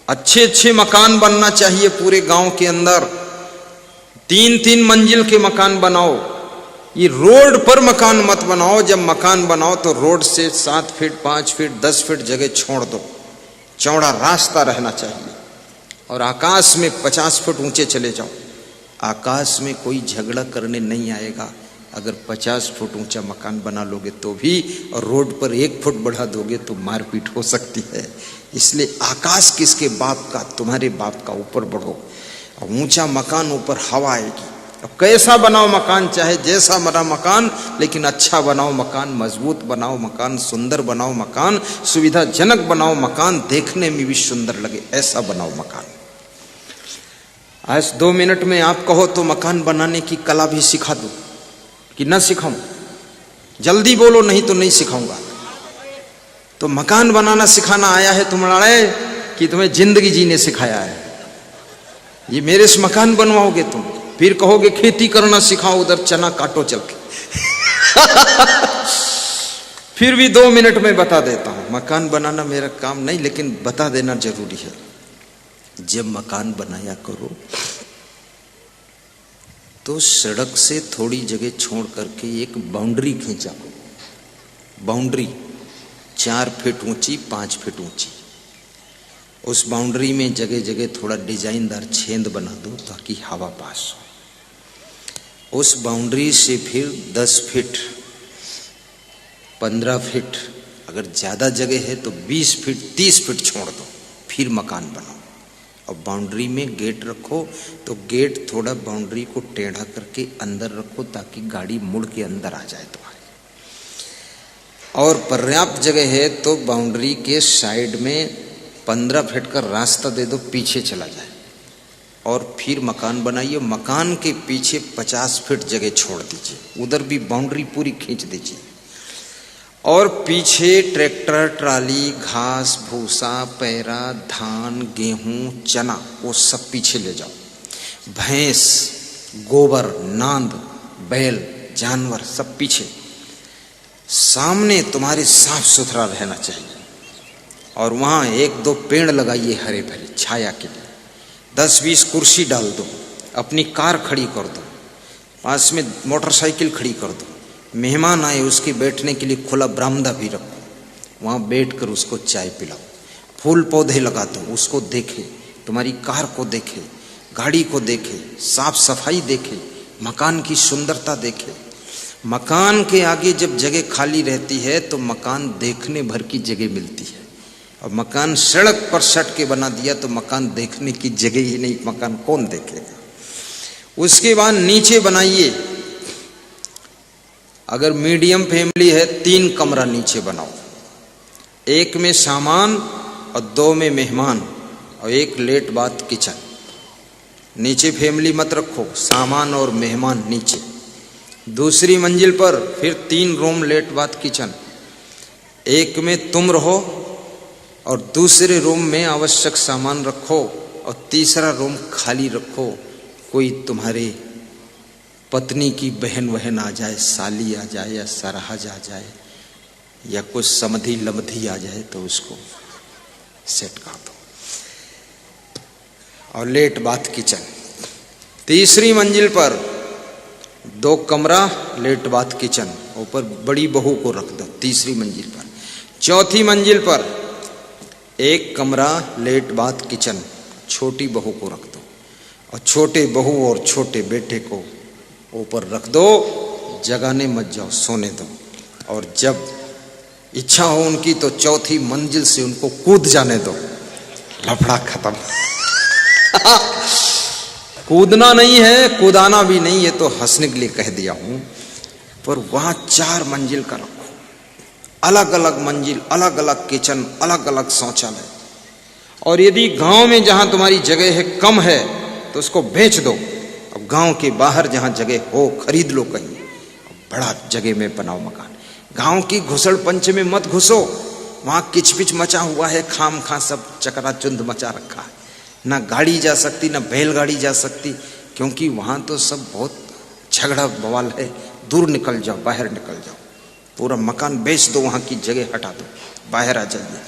अच्छे अच्छे मकान बनना चाहिए पूरे गांव के अंदर। 3-3 मंजिल के मकान बनाओ। ये रोड पर मकान मत बनाओ। जब मकान बनाओ तो रोड से 7 फीट 5 फीट 10 फीट जगह छोड़ दो। चौड़ा रास्ता रहना चाहिए। और आकाश में 50 फुट ऊंचे चले जाओ। आकाश में कोई झगड़ा करने नहीं आएगा। अगर 50 फुट ऊंचा मकान बना लोगे तो भी, और रोड पर 1 फुट बढ़ा दोगे तो मारपीट हो सकती है। इसलिए आकाश किसके बाप का? तुम्हारे बाप का। ऊपर बढ़ो। और ऊंचा मकान, ऊपर हवा आएगी। अब कैसा बनाओ मकान, चाहे जैसा बना मकान, लेकिन अच्छा बनाओ मकान, मजबूत बनाओ मकान, सुंदर बनाओ मकान, सुविधाजनक बनाओ मकान, देखने में भी सुंदर लगे, ऐसा बनाओ मकान। आज 2 मिनट में आप कहो तो मकान बनाने की कला भी सिखा दो कि ना सिखाऊं? जल्दी बोलो, नहीं तो नहीं सिखाऊंगा। तो मकान बनाना सिखाना आया है तुम्हारे कि तुम्हें जिंदगी जीने सिखाया है? ये मेरे से मकान बनवाओगे तुम, फिर कहोगे खेती करना सिखाओ, उधर चना काटो चल के। फिर भी 2 मिनट में बता देता हूं। मकान बनाना मेरा काम नहीं, लेकिन बता देना जरूरी है। जब मकान बनाया करो तो सड़क से थोड़ी जगह छोड़ करके एक बाउंड्री खींचा। बाउंड्री 4 फीट ऊंची 5 फीट ऊंची। उस बाउंड्री में जगह जगह थोड़ा डिजाइनदार छेद बना दो ताकि हवा पास हो। उस बाउंड्री से फिर 10 फीट 15 फीट, अगर ज्यादा जगह है तो 20 फीट 30 फीट छोड़ दो, फिर मकान बनाओ। और बाउंड्री में गेट रखो तो गेट थोड़ा बाउंड्री को टेढ़ा करके अंदर रखो ताकि गाड़ी मुड़ के अंदर आ जाए तुम्हारे। और पर्याप्त जगह है तो बाउंड्री के साइड में 15 फीट का रास्ता दे दो, पीछे चला जाए। और फिर मकान बनाइए। मकान के पीछे 50 फीट जगह छोड़ दीजिए, उधर भी बाउंड्री पूरी खींच दीजिए। और पीछे ट्रैक्टर, ट्राली, घास भूसा, पैरा, धान, गेहूं, चना, वो सब पीछे ले जाओ। भैंस, गोबर, नांद, बैल, जानवर सब पीछे। सामने तुम्हारे साफ सुथरा रहना चाहिए। और वहां 1-2 पेड़ लगाइए हरे भरे छाया के लिए। 10-20 कुर्सी डाल दो। अपनी कार खड़ी कर दो। पास में मोटरसाइकिल खड़ी कर दो। मेहमान आए उसके बैठने के लिए खुला बरामदा भी रखो। वहां बैठकर उसको चाय पिलाओ। फूल पौधे लगा दो, उसको देखे, तुम्हारी कार को देखे, गाड़ी को देखे, साफ सफाई देखे, मकान की सुंदरता देखे। मकान के आगे जब जगह खाली रहती है तो मकान देखने भर की जगह मिलती है। और मकान सड़क पर सट के बना दिया तो मकान देखने की जगह ही नहीं, मकान कौन देखेगा? उसके बाद नीचे बनाइए। अगर मीडियम फैमिली है 3 कमरा नीचे बनाओ। 1 में सामान और 2 में मेहमान और 1 लेट बाथ किचन। नीचे फैमिली मत रखो, सामान और मेहमान नीचे। दूसरी मंजिल पर फिर 3 रूम लेट बाथ किचन। 1 में तुम रहो और दूसरे रूम में आवश्यक सामान रखो और तीसरा रूम खाली रखो। कोई तुम्हारे पत्नी की बहन आ जाए, साली आ जाए या सरहज आ जाए या कुछ समधी लमधी आ जाए तो उसको सेट कर दो। और लेट बाथ किचन। तीसरी मंजिल पर 2 कमरा लेट बाथ किचन, ऊपर बड़ी बहू को रख दो तीसरी मंजिल पर। चौथी मंजिल पर 1 कमरा लेट बाथ किचन, छोटी बहू को रख दो। और छोटे बहू और छोटे बेटे को ऊपर रख दो, जगाने मत जाओ, सोने दो। और जब इच्छा हो उनकी तो चौथी मंजिल से उनको कूद जाने दो, लफड़ा खत्म। कूदना नहीं है, कूदाना भी नहीं, ये तो हंसने के लिए कह दिया हूं। पर वहां 4 मंजिल का रखो, अलग अलग मंजिल, अलग अलग किचन, अलग अलग शौचालय। और यदि गांव में जहां तुम्हारी जगह है कम है तो उसको बेच दो। अब गांव के बाहर जहां जगह हो खरीद लो कहीं, बड़ा जगह में बनाओ मकान। गांव की घुसड़ पंच में मत घुसो, वहां किचपिच मचा हुआ है, खाम खा सब चकराचुंद मचा रखा है। ना गाड़ी जा सकती, ना बैलगाड़ी जा सकती, क्योंकि वहां तो सब बहुत झगड़ा बवाल है। दूर निकल जाओ, बाहर निकल जाओ। पूरा मकान बेच दो, वहां की जगह हटा दो, बाहर आ जाइए।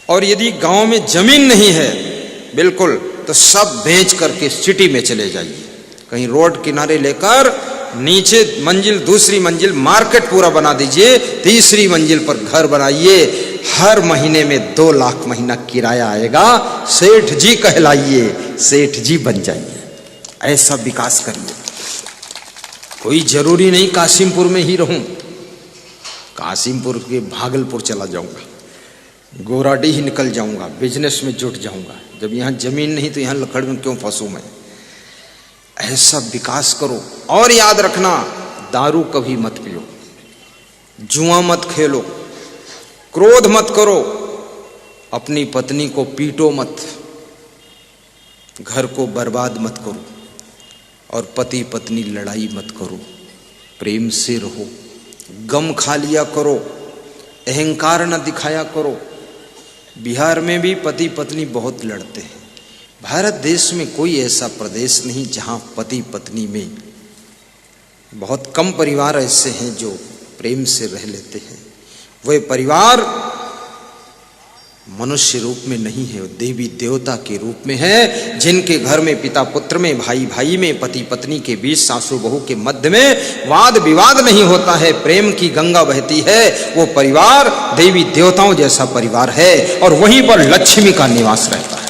और यदि गांव में जमीन नहीं है बिल्कुल, तो सब बेच करके सिटी में चले जाइए, कहीं रोड किनारे लेकर नीचे मंजिल, दूसरी मंजिल मार्केट पूरा बना दीजिए, तीसरी मंजिल पर घर बनाइए, हर महीने में 2 लाख महीना किराया आएगा, सेठ जी कहलाइए, सेठ जी बन जाइए। ऐसा विकास करिए। कोई जरूरी नहीं कासिमपुर में ही रहूं, कासिमपुर के भागलपुर चला जाऊंगा, गोराडी ही निकल जाऊंगा, बिजनेस में जुट जाऊंगा। जब यहाँ जमीन नहीं तो यहाँ लकड़ में क्यों फंसूं मैं। ऐसा विकास करो। और याद रखना, दारू कभी मत पियो, जुआ मत खेलो, क्रोध मत करो, अपनी पत्नी को पीटो मत, घर को बर्बाद मत करो, और पति पत्नी लड़ाई मत करो, प्रेम से रहो, गम खा लिया करो, अहंकार न दिखाया करो। बिहार में भी पति पत्नी बहुत लड़ते हैं। भारत देश में कोई ऐसा प्रदेश नहीं जहां पति पत्नी में, बहुत कम परिवार ऐसे हैं जो प्रेम से रह लेते हैं। वह परिवार मनुष्य रूप में नहीं है, देवी देवता के रूप में है, जिनके घर में पिता पुत्र में, भाई भाई में, पति पत्नी के बीच, सासू बहू के मध्य में वाद विवाद नहीं होता है, प्रेम की गंगा बहती है। वो परिवार देवी देवताओं जैसा परिवार है, और वहीं पर लक्ष्मी का निवास रहता है।